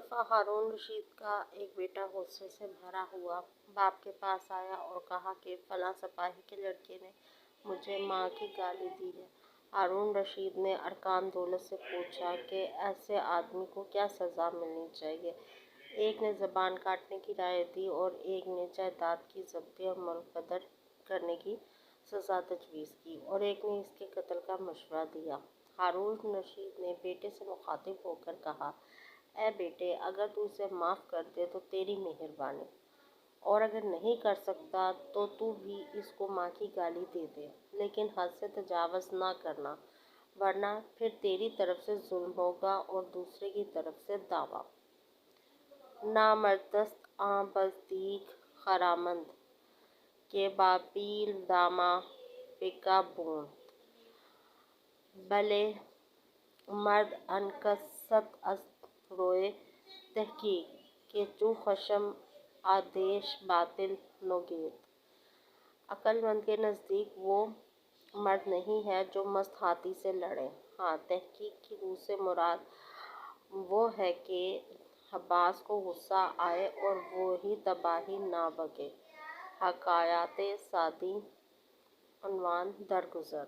दफ़ा हारून रशीद का एक बेटा गुस्से से भरा हुआ बाप के पास आया और कहा कि फलां सिपाही के लड़के ने मुझे माँ की गाली दी है। हारून रशीद ने अरकान दौलत से पूछा कि ऐसे आदमी को क्या सज़ा मिलनी चाहिए। एक ने ज़बान काटने की राय दी और एक ने जायदाद की ज़ब्ती और मुलकदर करने की सज़ा तजवीज़ की और एक ने इसके कत्ल का मशवरा दिया। हारून रशीद ने बेटे से मुखातिब होकर कहा, ए बेटे, अगर तू इसे माफ़ कर दे तो तेरी मेहरबानी, और अगर नहीं कर सकता तो तू भी इसको माँ की गाली दे दे, लेकिन हद से तजावज़ ना करना, वरना फिर तेरी तरफ से जुल्म होगा और दूसरे की तरफ से दावा। नामर्दस्त आं बज़दीक खरामंद के बापील दामा पिका बूंद भले मर्द अनकसत अस्त रोए तहकीक के चू खशम आदेश बातिल नोगेत। अक्लमंद के नज़दीक वो मर्द नहीं है जो मस्त हाथी से लड़े। हाँ, तहकीक की रूह से मुराद वो है कि हब्बास को गुस्सा आए और वो ही तबाही ना बके। हकायात सादी, उन्वान दरगुजर।